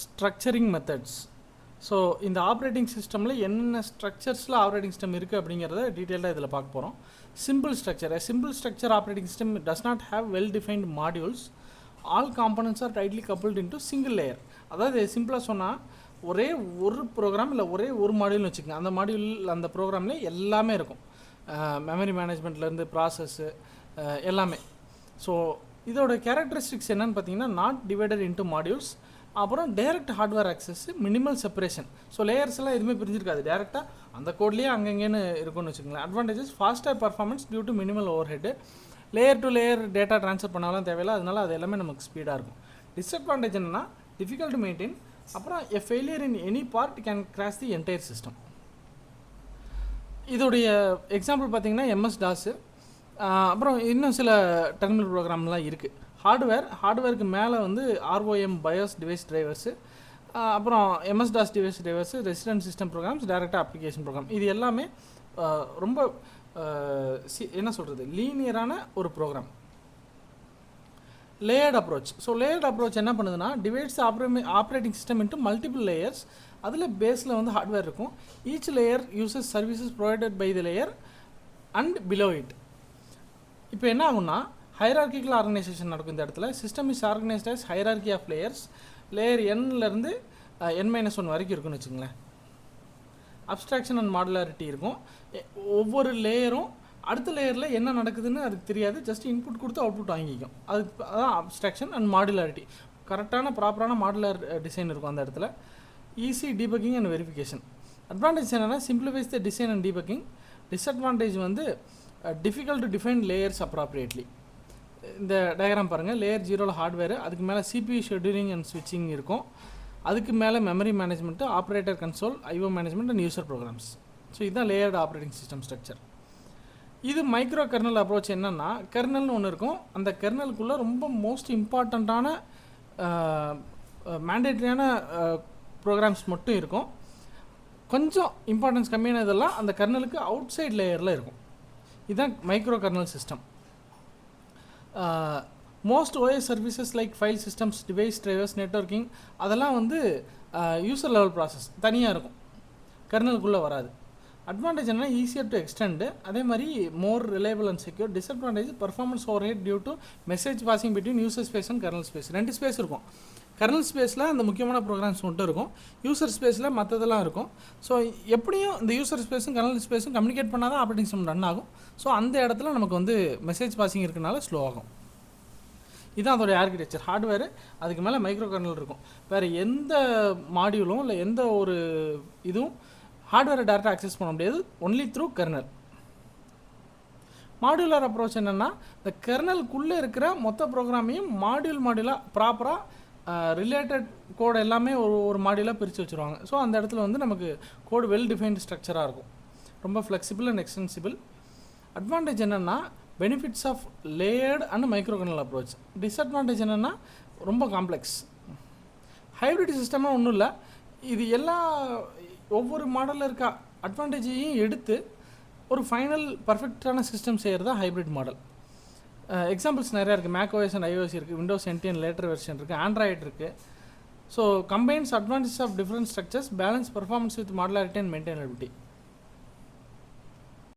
Structuring methods. So இந்த operating சிஸ்டமில் என்னென்ன ஸ்ட்ரக்சர்ஸில் ஆப்ரேட்டிங் சிஸ்டம் இருக்குது அப்படிங்கிறத டீட்டெயிலாக இதில் பார்க்க போகிறோம். Simple structure. Simple structure operating system does not have well defined modules. All components are tightly coupled into single layer. அதாவது சிம்பிளாக சொன்னால் ஒரே ஒரு ப்ரோக்ராம் இல்லை ஒரே ஒரு மாடியூல்னு வச்சுக்கோங்க. அந்த மாடியூல் அந்த ப்ரோக்ராமில் எல்லாமே இருக்கும். மெமரி மேனேஜ்மெண்ட்லேருந்து ப்ராசஸ்ஸு எல்லாமே. ஸோ இதோட கேரக்டரிஸ்டிக்ஸ் என்னென்னு பார்த்தீங்கன்னா நாட் டிவைடட் இன்ட்டு மாடியூல்ஸ். அப்புறம் direct hardware access, minimal separation. So layers எல்லாம் எதுவுமே பிரிஞ்சிருக்காது, டேரெக்டாக அந்த கோட்லேயே அங்கங்கேன்னு இருக்கும்னு வச்சுக்கோங்களேன். Advantages faster performance due to minimal overhead. Layer to layer data transfer பண்ணாலும் தேவையில்லை, அதனால அது எல்லாமே நமக்கு ஸ்பீடாக இருக்கும். டிஸ்அட்வான்டேஜ் என்னன்னா டிஃபிகல்ட் டு மெயின்டைன். அப்புறம் a failure in any part can crash the entire system. இதோடைய எக்ஸாம்பிள் பார்த்தீங்கன்னா MS DOS. அப்புறம் இன்னும் சில டெர்மினல் ப்ரோக்ராம்லாம் இருக்குது. ஹார்ட்வேருக்கு மேலே வந்து ROM பயோஸ் டிவைஸ் டிரைவர்ஸு, அப்புறம் MS DOS device drivers, resident system programs, டைரக்டாக அப்ளிகேஷன் ப்ரோக்ராம். இது எல்லாமே ரொம்ப என்ன சொல்கிறது, லீனியரான ஒரு program. Layered approach. So layered approach என்ன பண்ணுதுன்னா divides operating system into multiple layers. அதில் பேஸில் வந்து ஹார்ட்வேர் இருக்கும். Each layer uses services provided by the layer and below it. இப்போ என்ன ஆகும்னா ஹைரார்கிக்கல் ஆர்கனைசேஷன் நடக்கும் இந்த இடத்துல. System is organized as hierarchy of layers. Layer Nலேருந்து N-1 வரைக்கும் இருக்குன்னு வச்சுங்களேன். அப்ஸ்ட்ராக்ஷன் அண்ட் மாடுலாரிட்டி இருக்கும். ஒவ்வொரு லேயரும் அடுத்த லேயரில் என்ன நடக்குதுன்னு அதுக்கு தெரியாது, ஜஸ்ட் இன்புட் கொடுத்து அவுட்புட் வாங்கிக்கும். அதுதான் அப்ஸ்ட்ராக்ஷன் அண்ட் மாடுலாரிட்டி. கரெக்டான ப்ராப்பரான மாடுலர் டிசைன் இருக்கும் அந்த இடத்துல. Easy debugging and verification. Advantage என்னென்னா simplifies the design and debugging. Disadvantage வந்து difficult to define layers appropriately. இந்த டயக்ராம் பாருங்கள். லேயர் 0 ஹார்ட்வேர், அதுக்கு மேலே CPU ஷெட்யூலிங் அண்ட் ஸ்விட்சிங் இருக்கும். அதுக்கு மேலே memory management, operator console, IO management and user programs. So இதுதான் லேயர்டு ஆப்ரேட்டிங் சிஸ்டம் ஸ்ட்ரக்சர். இது மைக்ரோ கர்னல் அப்ரோச். என்னென்னா கர்னல்னு ஒன்று இருக்கும். அந்த கர்னலுக்குள்ளே ரொம்ப மோஸ்ட் இம்பார்ட்டண்ட்டான மேண்டேட்ரியான ப்ரோக்ராம்ஸ் மட்டும் இருக்கும். கொஞ்சம் இம்பார்ட்டன்ஸ் கம்மியான இதெல்லாம் அந்த கர்னலுக்கு அவுட் சைட் லேயரில் இருக்கும். இதுதான் micro kernel system. Most OS services like file systems, device drivers, networking அதெல்லாம் வந்து யூசர் லெவல் ப்ராசஸ் தனியாக இருக்கும், கர்னலுக்குள்ளே வராது. அட்வான்டேஜ் என்ன, ஈஸியர் டு எக்ஸ்டெண்டு, அதே மாதிரி more reliable and secure. Disadvantage performance overhead due to message passing between user space and kernel space. 2 space இருக்கும். Kernel ஸ்பேஸில் அந்த முக்கியமான ப்ரோக்ராம்ஸ் மட்டும் இருக்கும், யூசர் ஸ்பேஸில் மற்றதெல்லாம் இருக்கும். ஸோ எப்படியும் இந்த யூசர் ஸ்பேஸும் கர்னல் ஸ்பேஸும் கம்யூனிகேட் பண்ணால் தான் ஆப்ரேட்டிங் சிஸ்டம் ரன் ஆகும். ஸோ அந்த இடத்துல நமக்கு வந்து மெசேஜ் பாசிங் இருக்கனால ஸ்லோ ஆகும். இதுதான் அதோடைய ஆர்கிடெக்சர். ஹார்ட்வேர், அதுக்கு மேலே மைக்ரோ கர்னல் இருக்கும். வேறு எந்த மாடியூலும் இல்லை எந்த ஒரு இதுவும் ஹார்ட்வேரை டேரெக்டாக ஆக்சஸ் பண்ண முடியாது, only through kernel. Modular approach என்னென்னா இந்த கர்னலுக்குள்ளே இருக்கிற மொத்த ப்ரோக்ராமையும் மாடியூலாக ப்ராப்பராக ரிலேட்டட் கோடு எல்லாமே ஒரு மாடியூலாக பிரித்து வச்சுருவாங்க. ஸோ அந்த இடத்துல வந்து நமக்கு கோடு வெல் டிஃபைன்டு ஸ்ட்ரக்சராக இருக்கும், ரொம்ப ஃப்ளெக்சிபிள் அண்ட் எக்ஸ்டென்சிபிள். அட்வான்டேஜ் என்னென்னா benefits of layered and micro kernel approach. Disadvantage என்னென்னா ரொம்ப காம்ப்ளெக்ஸ். ஹைப்ரிட் சிஸ்டமாக ஒன்றும் இல்லை, இது எல்லா ஒவ்வொரு மாடலில் இருக்க அட்வான்டேஜையும் எடுத்து ஒரு ஃபைனல் பர்ஃபெக்டான சிஸ்டம் செய்கிறது தான் ஹைப்ரிட் மாடல். எக்ஸாம்பிள்ஸ் நிறையா இருக்குது. macOS அண்ட் iOS இருக்குது, Windows NT and later version இருக்குது, ஆண்ட்ராய்டு இருக்குது. So combines advantage of different structures, balance performance with modularity and maintainability.